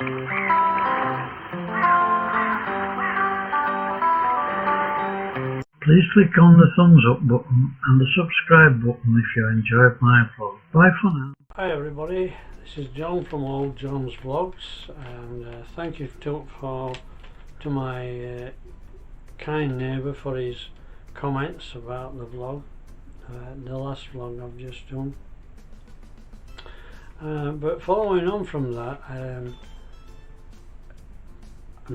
Please click on the thumbs up button and the subscribe button if you enjoyed my vlog. Bye for now. Hi everybody, this is John from Old John's Vlogs, and thank you to my kind neighbour for his comments about the vlog, the last vlog I've just done. But following on from that, I'm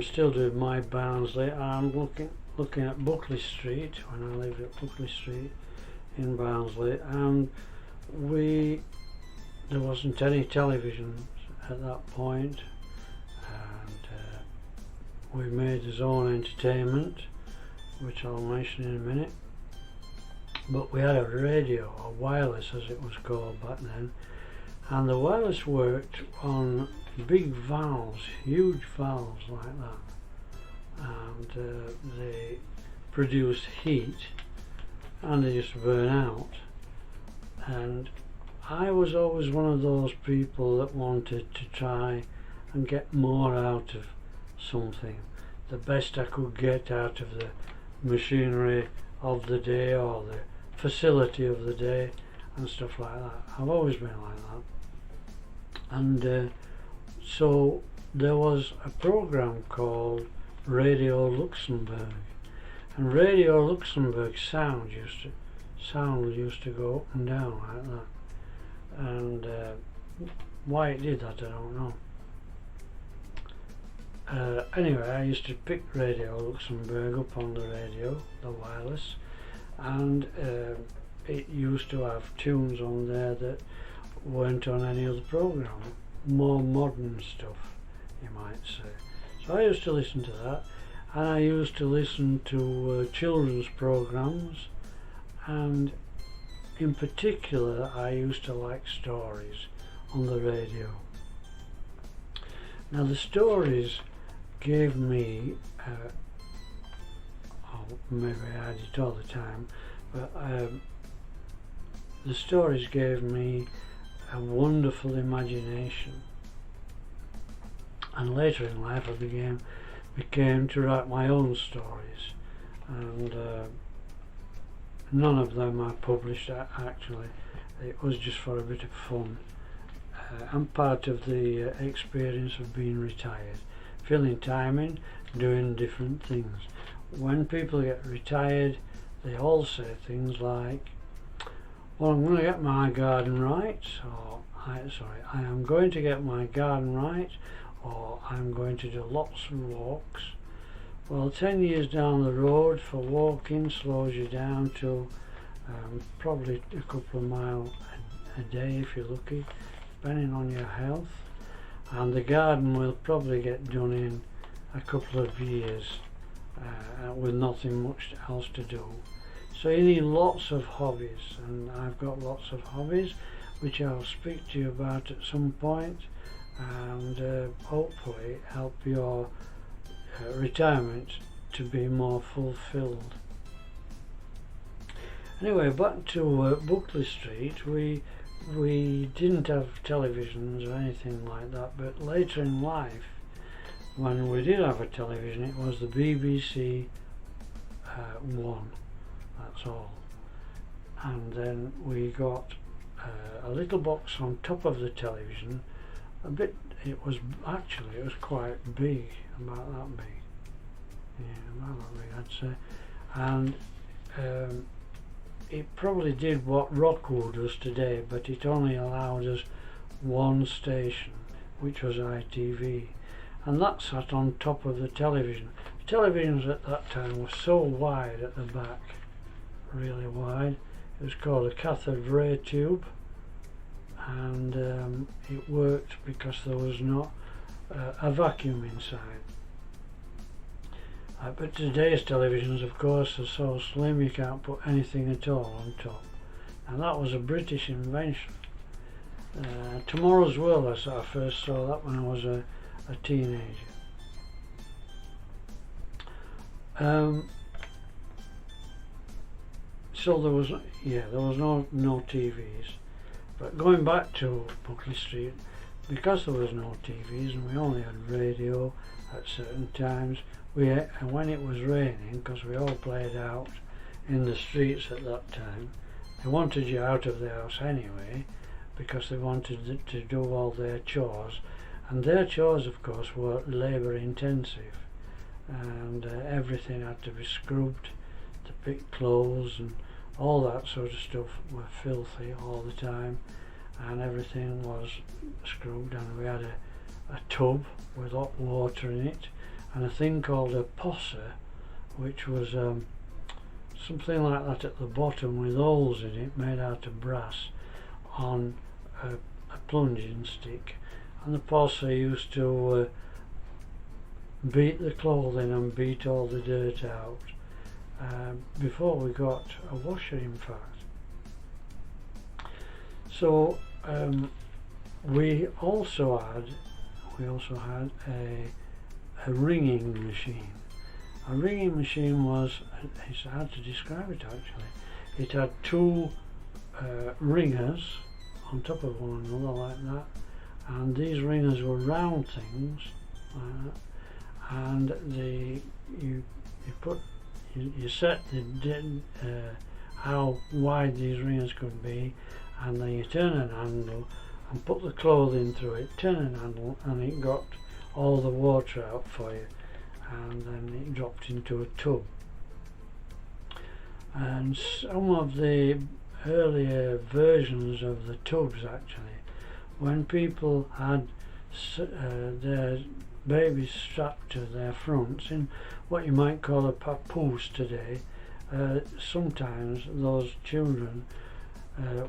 still doing my Barnsley. I'm looking at Buckley Street when I lived at Buckley Street in Barnsley, and there wasn't any televisions at that point, and we made his own entertainment, which I'll mention in a minute. But we had a radio, a wireless as it was called back then, and the wireless worked on big valves, huge valves like that, and they produced heat and they used to burn out. And I was always one of those people that wanted to try and get more out of something, the best I could get out of the machinery of the day or the facility of the day and stuff like that. I've always been like that. And so there was a program called Radio Luxembourg, and Radio Luxembourg sound used to go up and down like that, and why it did that I don't know. Anyway, I used to pick Radio Luxembourg up on the radio, the wireless, and it used to have tunes on there that weren't on any other program, more modern stuff you might say. So I used to listen to that, and I used to listen to children's programs, and in particular I used to like stories on the radio. Now the stories gave me, maybe I had it all the time, but the stories gave me a wonderful imagination. And later in life I became to write my own stories, and none of them are published actually. It was just for a bit of fun, and part of the experience of being retired, filling time in, doing different things. When people get retired, they all say things like, well, I'm going to get my garden right, or I am going to get my garden right, or I'm going to do lots of walks. Well, 10 years down the road for walking slows you down to probably a couple of miles a day if you're lucky, depending on your health, and the garden will probably get done in a couple of years with nothing much else to do. So you need lots of hobbies, and I've got lots of hobbies which I'll speak to you about at some point, and hopefully help your retirement to be more fulfilled. Anyway, back to Buckley Street. We didn't have televisions or anything like that, but later in life, when we did have a television, it was the BBC One, that's all. And then we got a little box on top of the television, it was quite big, about that big, about that big I'd say, and it probably did what Rockwood does today, but it only allowed us one station, which was ITV, and that sat on top of the television. The televisions at that time were so wide at the back, really wide. It was called a cathode ray tube, and it worked because there was not a vacuum inside. But today's televisions, of course, are so slim you can't put anything at all on top. And that was a British invention. Tomorrow's World, I first saw that when I was a teenager. So there was no TVs. But going back to Buckley Street, because there was no TVs and we only had radio at certain times, and when it was raining, because we all played out in the streets at that time, they wanted you out of the house anyway, because they wanted to do all their chores, and their chores of course were labour intensive, and everything had to be scrubbed, to pick clothes and all that sort of stuff were filthy all the time, and everything was scrubbed, and we had a tub with hot water in it and a thing called a posser, which was something like that at the bottom with holes in it made out of brass on a plunging stick, and the posser used to beat the clothing and beat all the dirt out before we got a washer, in fact. So we also had a wringing machine. A wringing machine was, it's hard to describe it actually. It had two ringers on top of one another like that, and these ringers were round things like that, and you set how wide these ringers could be, and then you turn an handle and put the clothing through it, turn an handle, and it got all the water out for you, and then it dropped into a tub. And some of the earlier versions of the tubs, actually, when people had their babies strapped to their fronts in what you might call a papoose today, sometimes those children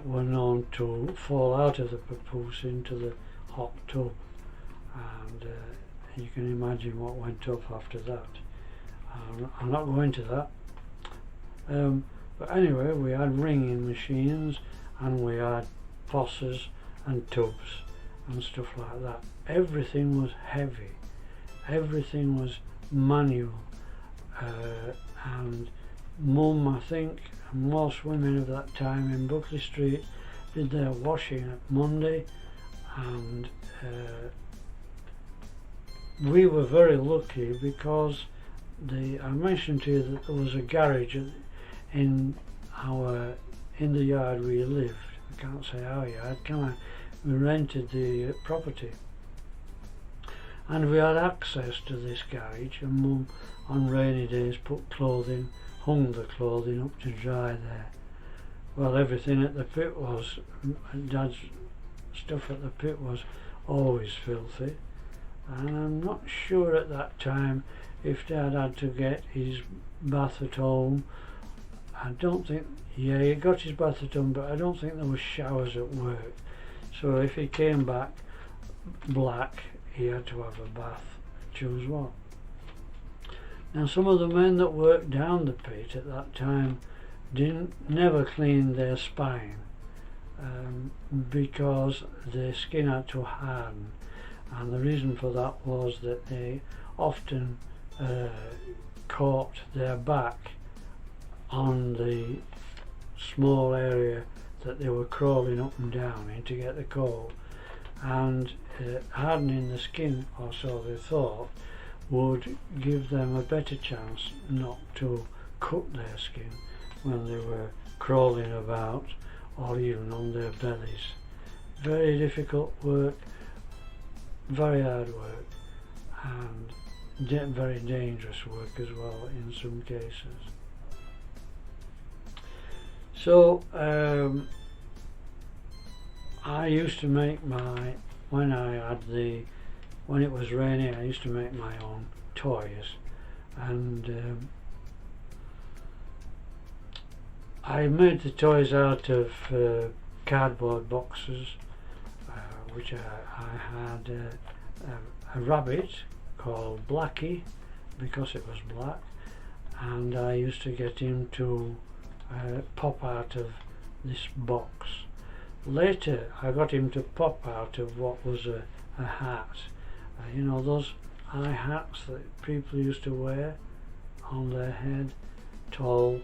were known to fall out of the papoose into the hot tub, and you can imagine what went up after that. I'm not going to that. But anyway, we had wringing machines and we had possers and tubs and stuff like that. Everything was heavy, everything was manual, and Mum, I think, and most women of that time in Buckley Street did their washing at Monday, and we were very lucky because I mentioned to you that there was a garage in the yard we lived. I can't say our yard, can I? We rented the property, and we had access to this garage, and Mum on rainy days hung the clothing up to dry there. Well, everything at the pit Dad's stuff at the pit was always filthy, and I'm not sure at that time if Dad had to get his bath at home. I don't think, yeah, he got his bath at home, but I don't think there were showers at work. So if he came back black, he had to have a bath, choose what. Now, some of the men that worked down the pit at that time never cleaned their spine, because their skin had to harden, and the reason for that was that they often caught their back on the small area that they were crawling up and down in to get the cold, and hardening the skin, or so they thought, would give them a better chance not to cut their skin when they were crawling about or even on their bellies. Very difficult work, very hard work, and very dangerous work as well in some cases. So I used to make when it was raining, I used to make my own toys, and I made the toys out of cardboard boxes, which I had a rabbit called Blackie, because it was black, and I used to get him to pop out of this box. Later I got him to pop out of what was a hat, you know, those eye hats that people used to wear on their head, tall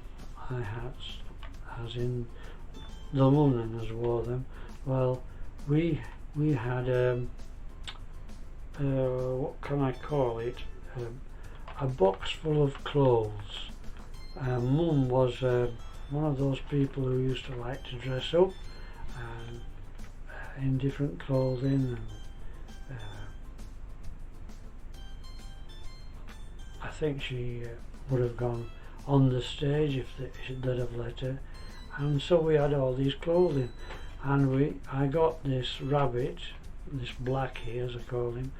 eye hats, as in the Londoners wore them. Well, we we had what can I call it? A box full of clothes. Mum was one of those people who used to like to dress up and in different clothing, and I think she would have gone on the stage if they'd have let her. And so we had all these clothing, and I got this rabbit, this blackie as I call him,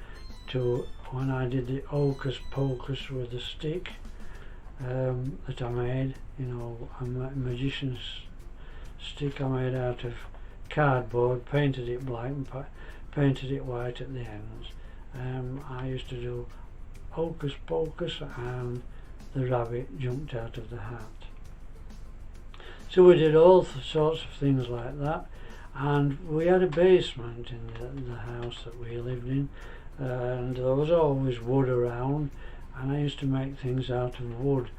to when I did the hocus pocus with the stick that I made, you know, a magician's stick I made out of cardboard, painted it black and painted it white at the ends. I used to do hocus pocus and the rabbit jumped out of the hat. So we did all sorts of things like that, and we had a basement in the house that we lived in, and there was always wood around, and I used to make things out of wood,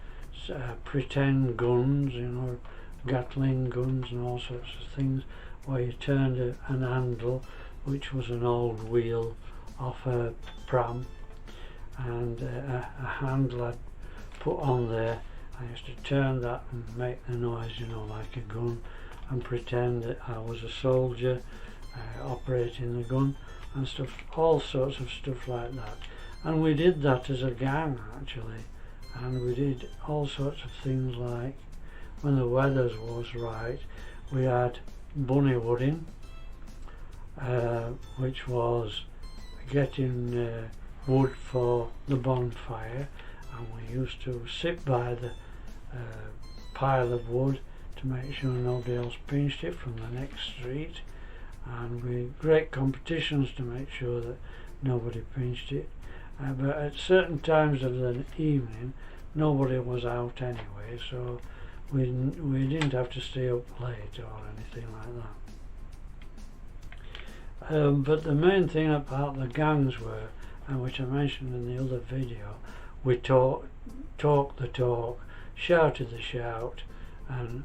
pretend guns, you know, Gatling guns and all sorts of things, where you turned an handle, which was an old wheel off a pram, and a handle I'd put on there. I used to turn that and make the noise, you know, like a gun, and pretend that I was a soldier operating the gun and stuff, all sorts of stuff like that. And we did that as a gang actually, and we did all sorts of things like, when the weather was right, we had bunny wooding, which was getting wood for the bonfire, and we used to sit by the pile of wood to make sure nobody else pinched it from the next street, and we great competitions to make sure that nobody pinched it, but at certain times of the evening nobody was out anyway, so we didn't have to stay up late or anything like that. But the main thing about the gangs were, and which I mentioned in the other video, we talked the talk, shouted the shout, and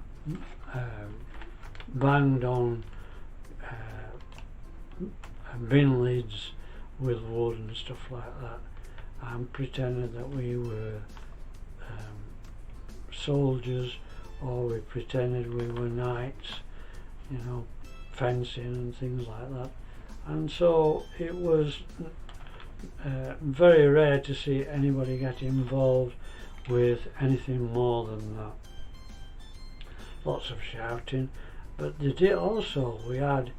banged on bin lids with wood and stuff like that, and pretended that we were soldiers, or we pretended we were knights, you know, fencing and things like that. And so it was very rare to see anybody get involved with anything more than that. Lots of shouting, but they did also, we had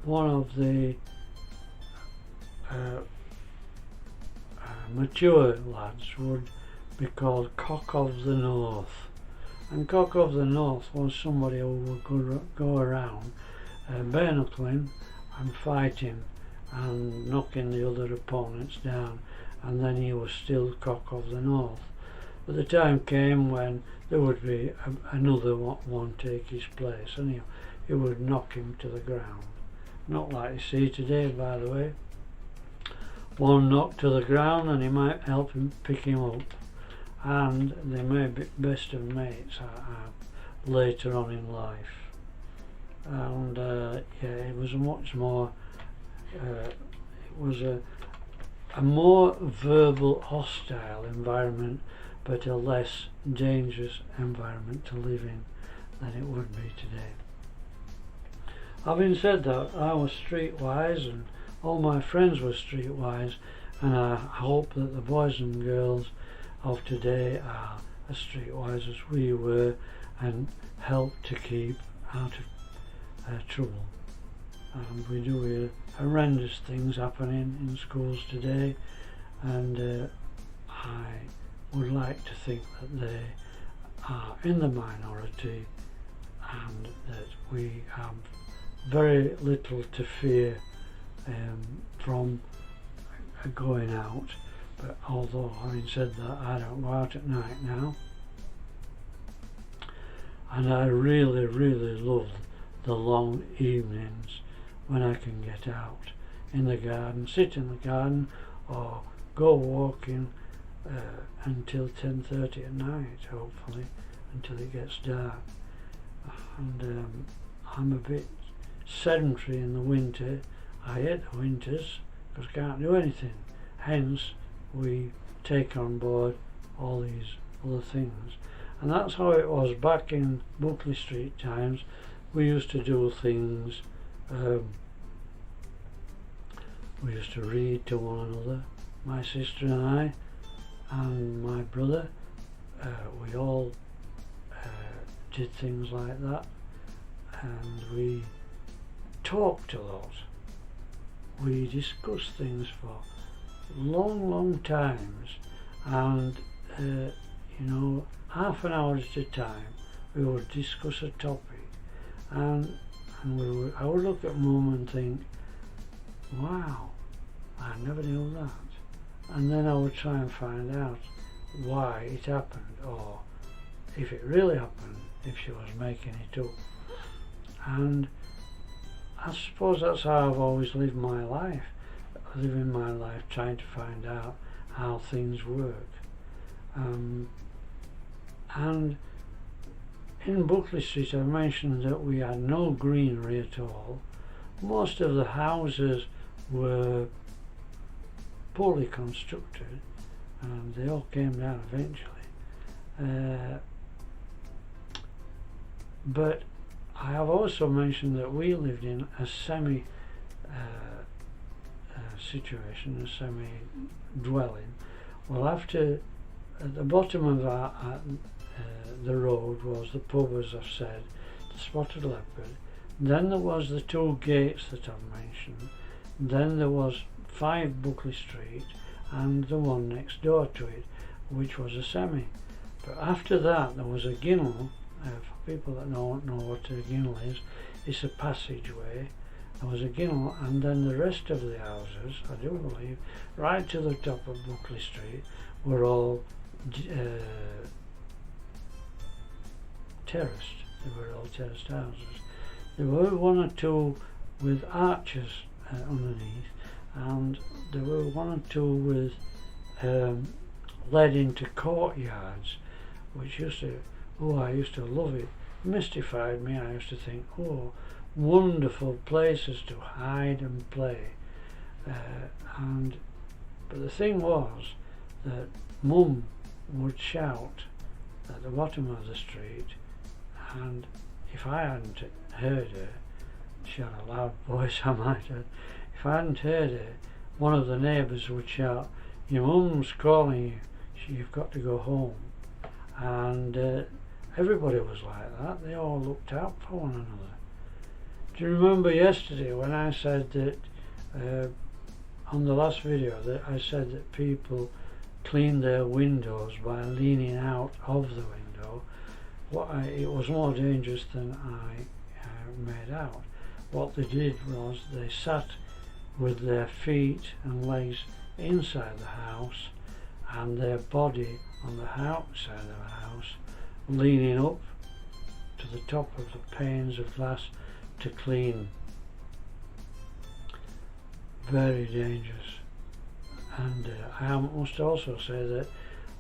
one of the mature lads would be called Cock of the North, and Cock of the North was somebody who would go around bare knuckling and fighting and knocking the other opponents down, and then he was still Cock of the North. But the time came when there would be another one take his place, and he would knock him to the ground. Not like you see today, by the way. One knocked to the ground and he might help him pick him up, and they may be best of mates later on in life. And yeah, it was a much more it was a more verbal, hostile environment, but a less dangerous environment to live in than it would be today. Having said that, I was streetwise and all my friends were streetwise, and I hope that the boys and girls of today are as streetwise as we were and help to keep out of trouble. And we do hear horrendous things happening in schools today, and I would like to think that they are in the minority and that we have very little to fear from going out. But although having said that, I don't go out at night now, and I really love the long evenings when I can get out in the garden, sit in the garden, or go walking until 10:30 at night, hopefully, until it gets dark. And I'm a bit sedentary in the winter. I hate the winters because I can't do anything. Hence, we take on board all these other things. And that's how it was back in Buckley Street times. We used to do things, we used to read to one another, my sister and I, and my brother. We all did things like that, and we talked a lot. We discussed things for long times, and half an hour at a time we would discuss a topic, and I would look at Mum and think, wow, I never knew that. And then I would try and find out why it happened, or if it really happened, if she was making it up. And I suppose that's how I've always lived my life, living my life trying to find out how things work. And in Buckley Street I mentioned that we had no greenery at all. Most of the houses were poorly constructed, and they all came down eventually. But I have also mentioned that we lived in a semi situation, a semi dwelling. Well, after at the bottom of the road was the pub, as I've said, the Spotted Leopard. Then there was the two gates that I've mentioned. Then there was 5 Buckley Street and the one next door to it, which was a semi. But after that there was a ginnel. For people that don't know what a ginnel is, it's a passageway. There was a ginnel, and then the rest of the houses, I do believe, right to the top of Buckley Street, were all terraced. They were all terraced houses. There were one or two with arches underneath, and there were one or two with led into courtyards, which I used to love it. It mystified me. I used to think, wonderful places to hide and play. But the thing was that Mum would shout at the bottom of the street, and if I hadn't heard her, she had a loud voice, I might add, if I hadn't heard her, one of the neighbours would shout, "Your mum's calling you, you've got to go home." And everybody was like that. They all looked out for one another. Do you remember yesterday when I said that on the last video that I said that people clean their windows by leaning out of the window? It was more dangerous than I made out. What they did was they sat with their feet and legs inside the house and their body on the outside of the house, leaning up to the top of the panes of glass to clean. Very dangerous. And I must also say that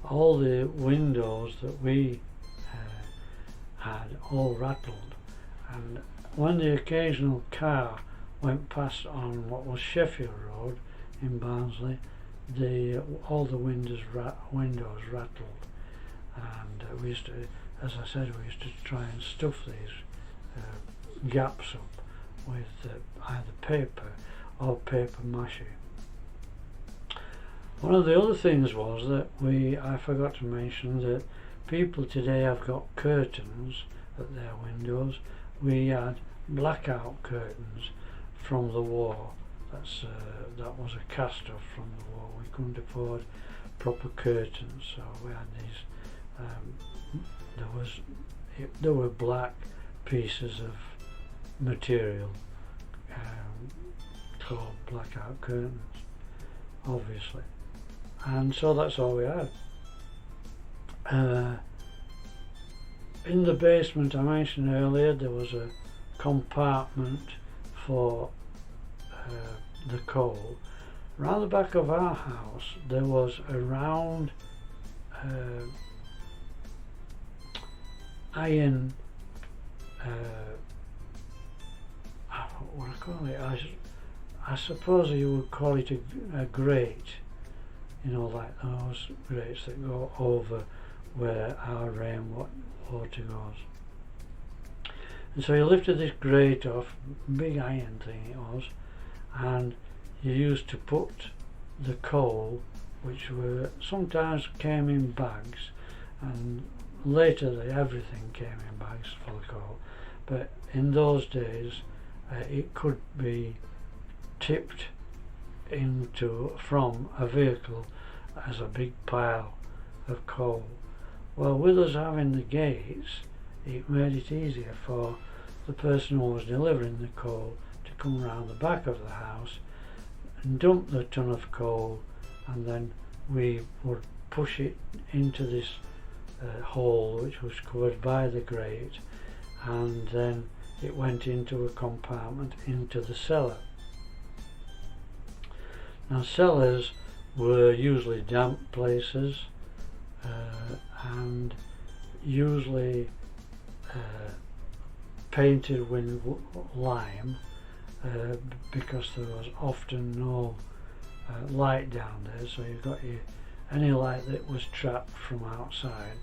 all the windows that we had all rattled, and when the occasional car went past on what was Sheffield Road in Barnsley, all the windows rattled, and we used to, as I said, we used to try and stuff these gaps up with either paper or paper mache. One of the other things was that I forgot to mention that people today have got curtains at their windows. We had blackout curtains from the war. That was a cast off from the war. We couldn't afford proper curtains, so we had these. There were black pieces of material called blackout curtains, obviously, and so that's all we had. In the basement I mentioned earlier, there was a compartment for the coal. Round the back of our house there was a round iron what would I call it? I suppose you would call it a grate, you know, like those grates that go over where our rainwater goes. And so you lifted this grate off, big iron thing it was, and you used to put the coal, which were sometimes came in bags, and later everything came in bags for the coal, but in those days it could be tipped from a vehicle as a big pile of coal. Well, with us having the gates, it made it easier for the person who was delivering the coal to come round the back of the house and dump the ton of coal, and then we would push it into this hole which was covered by the grate, and then it went into a compartment into the cellar. Now, cellars were usually damp places, and usually painted with lime, because there was often no light down there, so you got any light that was trapped from outside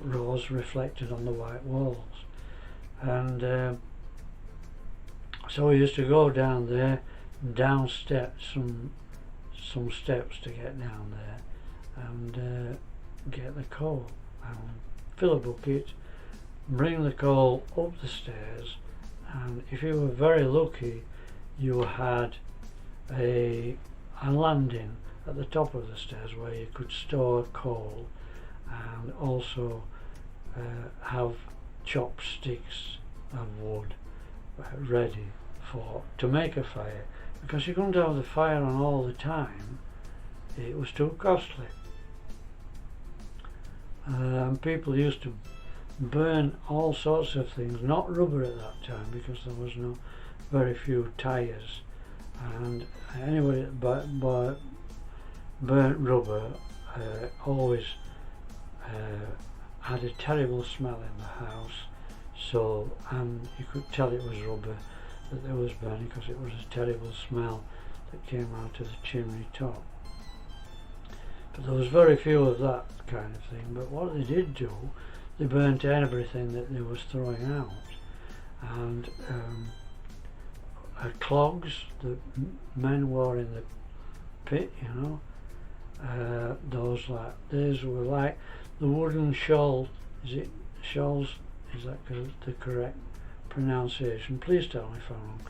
was reflected on the white walls. And so we used to go down there, down steps, some steps to get down there, and get the coal and fill a bucket, bring the coal up the stairs, and if you were very lucky you had a landing at the top of the stairs where you could store coal and also have chopsticks of wood ready to make a fire, because you couldn't have the fire on all the time, it was too costly. And people used to burn all sorts of things, not rubber at that time because there was very few tyres, and anybody that burnt rubber always had a terrible smell in the house, so, and you could tell it was rubber that they was burning because it was a terrible smell that came out of the chimney top. But there was very few of that kind of thing. But what they did do, they burnt everything that they was throwing out, and clogs that men wore in the pit, you know, these were like the wooden shawl. Is it shawls? Is that the correct pronunciation? Please tell me if I'm wrong.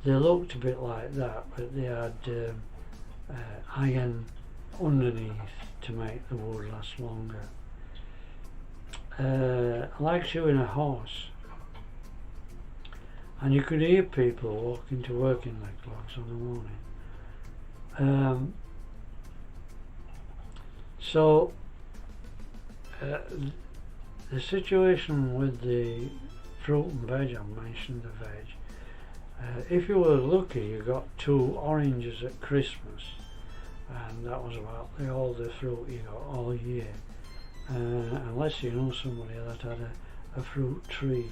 They looked a bit like that, but they had iron underneath to make the wood last longer. Like shoeing a horse, and you could hear people walking to work in their clogs on the morning. So the situation with the fruit and veg, I mentioned the veg. If you were lucky, you got 2 oranges at Christmas, and that was about all the fruit you got all year, unless you know somebody that had a fruit tree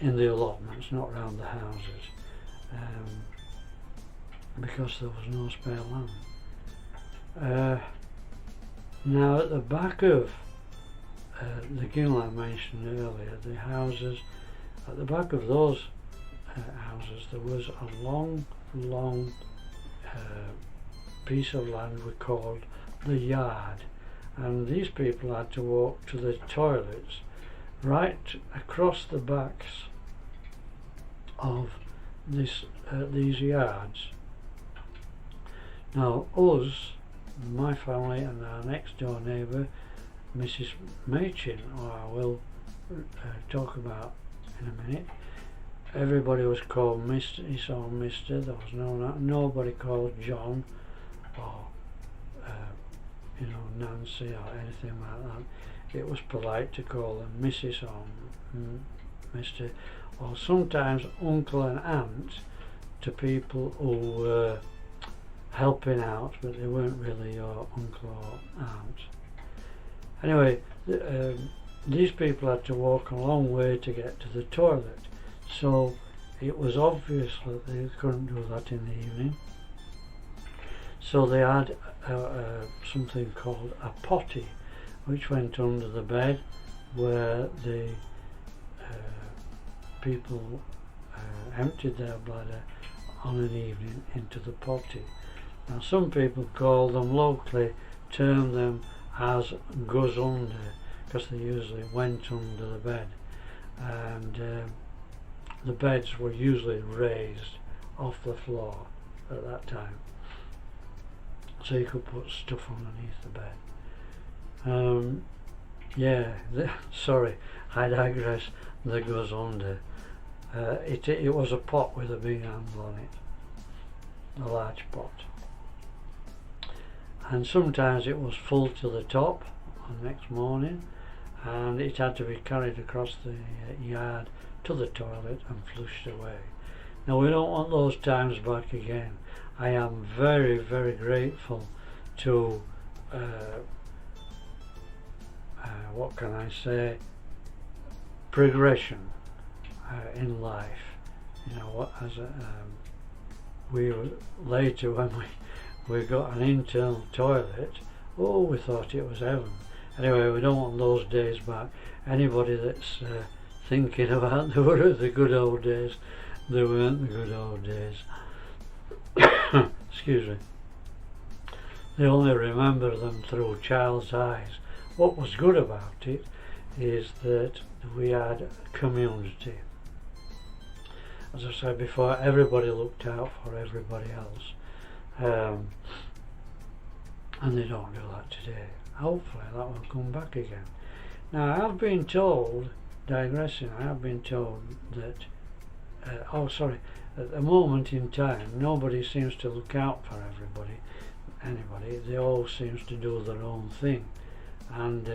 in the allotments, not round the houses, because there was no spare land. Now at the back of the gill I mentioned earlier, the houses, at the back of those houses there was a long piece of land we called the yard, and these people had to walk to the toilets right across the backs of these yards. Now us, my family, and our next door neighbour, Mrs. Machin, who I will talk about in a minute, everybody was called Mr. or Mr. There was nobody called John or Nancy or anything like that. It was polite to call them Mrs. or Mr. or sometimes uncle and aunt to people who were helping out, but they weren't really your uncle or aunt. Anyway, these people had to walk a long way to get to the toilet, so it was obvious that they couldn't do that in the evening. So they had something called a potty, which went under the bed, where the people emptied their bladder on an evening into the potty. Now some people call them, locally term them as goes under, because they usually went under the bed, and the beds were usually raised off the floor at that time, so you could put stuff underneath the bed. Sorry, I digress. That goes under. It was a pot with a big handle on it, a large pot, and sometimes it was full to the top on the next morning, and it had to be carried across the yard to the toilet and flushed away. Now we don't want those times back again. I am very, very grateful to what can I say, progression in life. You know, as we were later, when we got an internal toilet, oh, we thought it was heaven. Anyway, we don't want those days back. Anybody that's thinking about the good old days, they weren't the good old days. Excuse me. They only remember them through child's eyes. What was good about it is that we had community. As I said before, everybody looked out for everybody else, and they don't do that today. Hopefully that will come back again. Now I have been told, digressing, I have been told that at the moment in time nobody seems to look out for anybody. They all seems to do their own thing, and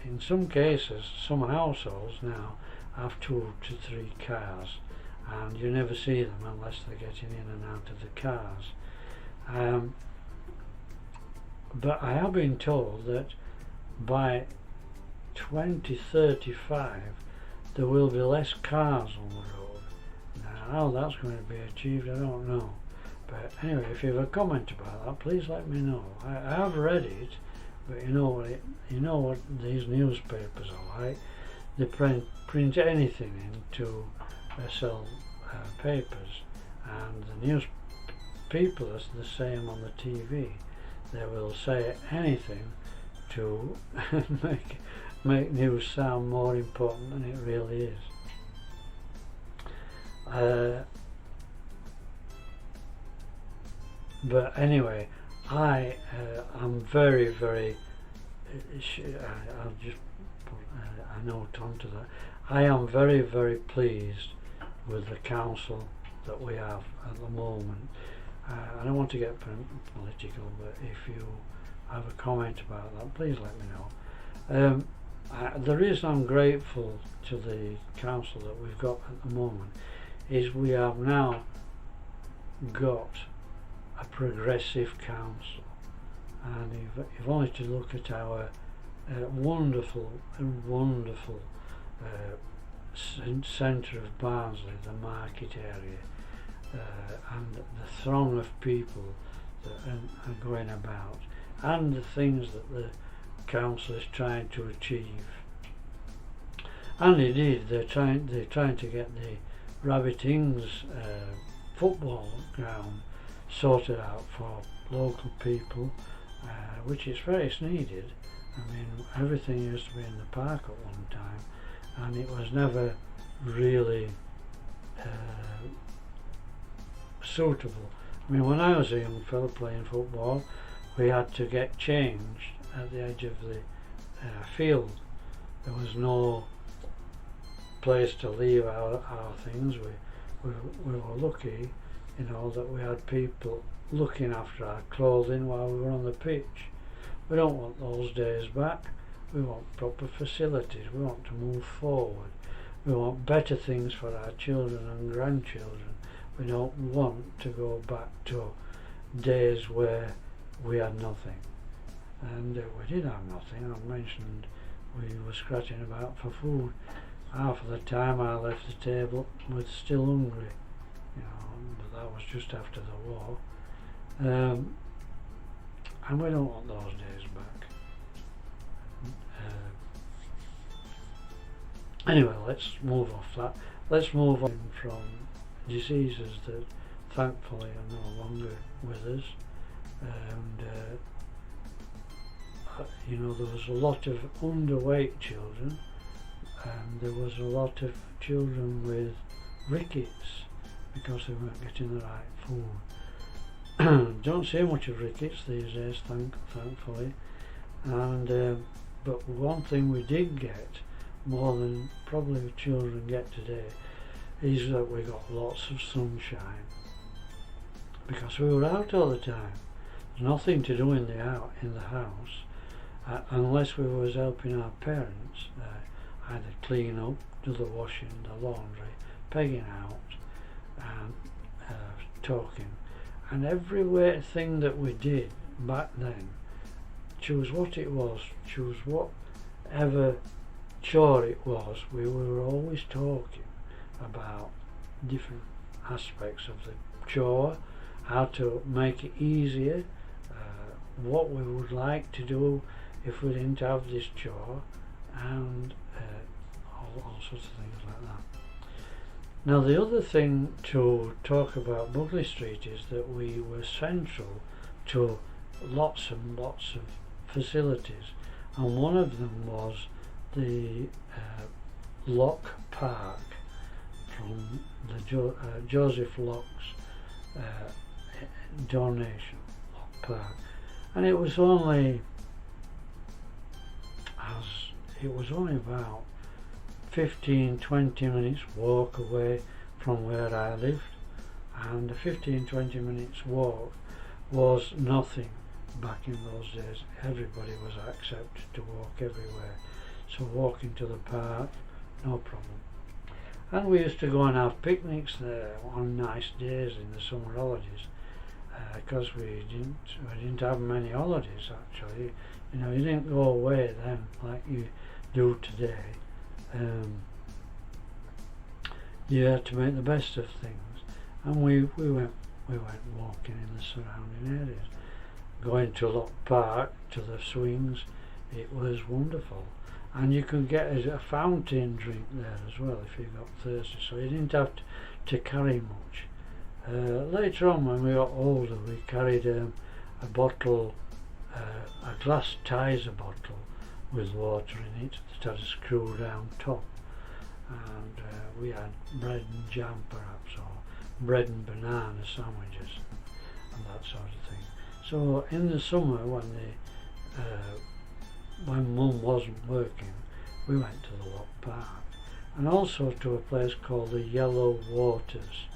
in some cases some households now have 2 to 3 cars, and you never see them unless they're getting in and out of the cars. But I have been told that by 2035 there will be less cars on the road. Now how that's going to be achieved, I don't know. But anyway, if you have a comment about that, please let me know. I have read it, but you know what these newspapers are like. They print anything in to sell papers, and the people are the same on the TV. They will say anything to make news sound more important than it really is. But anyway, I am very, very. I'll just put a note onto that. I am very, very pleased with the council that we have at the moment. I don't want to get political, but if you have a comment about that, please let me know. The reason I'm grateful to the council that we've got at the moment is we have now got a progressive council, and you've only to look at our wonderful centre of Barnsley, the market area, and the throng of people that are going about, and the things that the council is trying to achieve. And indeed, they're trying to get the Rabbit Ings football ground sorted out for local people, which is very needed. I mean, everything used to be in the park at one time, and it was never really suitable. I mean, when I was a young fellow playing football, we had to get changed at the edge of the field. There was no place to leave our things. We were lucky, you know, that we had people looking after our clothing while we were on the pitch. We don't want those days back. We want proper facilities. We want to move forward. We want better things for our children and grandchildren. We don't want to go back to days where we had nothing. And we did have nothing. I mentioned we were scratching about for food. half of the time I left the table was still hungry, but that was just after the war. And we don't want those days back. Anyway, let's move off that. Let's move on from diseases that thankfully are no longer with us. And there was a lot of underweight children, and there was a lot of children with rickets because they weren't getting the right food. Don't see much of rickets these days, thankfully. And but one thing we did get, more than probably children get today, is that we got lots of sunshine because we were out all the time. There's nothing to do in the house unless we was helping our parents either clean up, do the washing, the laundry, pegging out, and talking. And every thing that we did back then, choose what it was, choose whatever chore it was, we were always talking about different aspects of the chore, how to make it easier, what we would like to do if we didn't have this chore, and all sorts of things like that. Now the other thing to talk about Buckley Street is that we were central to lots and lots of facilities, and one of them was the Lock Park from the Joseph Locke's donation, Lock Park, and it was only about 15-20 minutes walk away from where I lived, and the 15-20 minutes walk was nothing back in those days. Everybody was accepted to walk everywhere, so walking to the park, no problem. And we used to go and have picnics there on nice days in the summer holidays, because we didn't have many holidays actually. You didn't go away then like you do today. You had to make the best of things, and we went walking in the surrounding areas, going to Lock Park, to the swings. It was wonderful, and you could get a fountain drink there as well if you got thirsty, so you didn't have to carry much. Later on, when we got older, we carried a bottle, a glass Tizer bottle with water in it that had a screw down top, and we had bread and jam perhaps, or bread and banana sandwiches and that sort of thing. So in the summer, when Mum wasn't working, we went to the Lock Park, and also to a place called the Yellow Waters.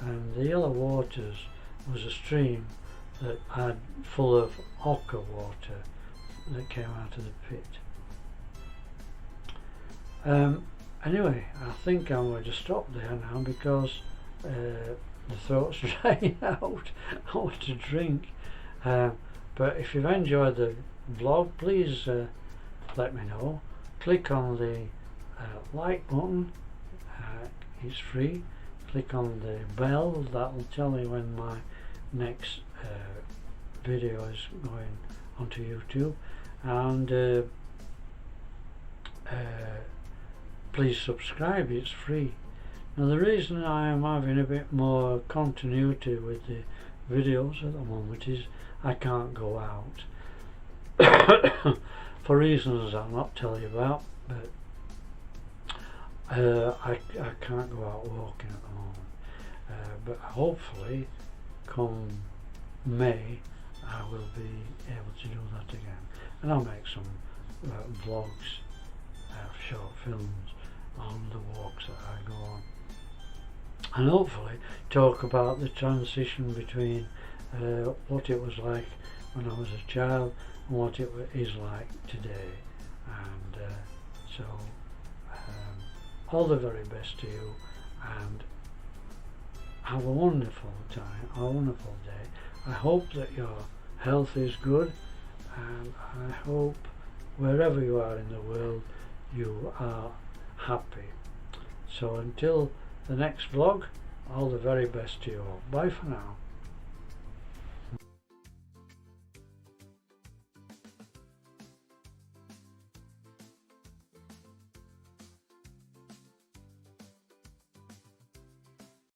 And the Yellow Waters was a stream that had full of ochre water that came out of the pit. Anyway, I think I'm going to stop there now because the throat's drying out. I want to drink. But if you've enjoyed the vlog, please let me know. Click on the like button, it's free. Click on the bell, that will tell you when my next video is going onto YouTube, and please subscribe, it's free. Now the reason I am having a bit more continuity with the videos at the moment is I can't go out for reasons I'll not tell you about, but I can't go out walking at the moment, but hopefully come May I will be able to do that again, and I'll make some vlogs, short films on the walks that I go on, and hopefully talk about the transition between what it was like when I was a child and what it is like today. And so all the very best to you, and have a wonderful time, a wonderful day. I hope that your health is good, and I hope wherever you are in the world you are happy. So until the next vlog, all the very best to you all. Bye for now.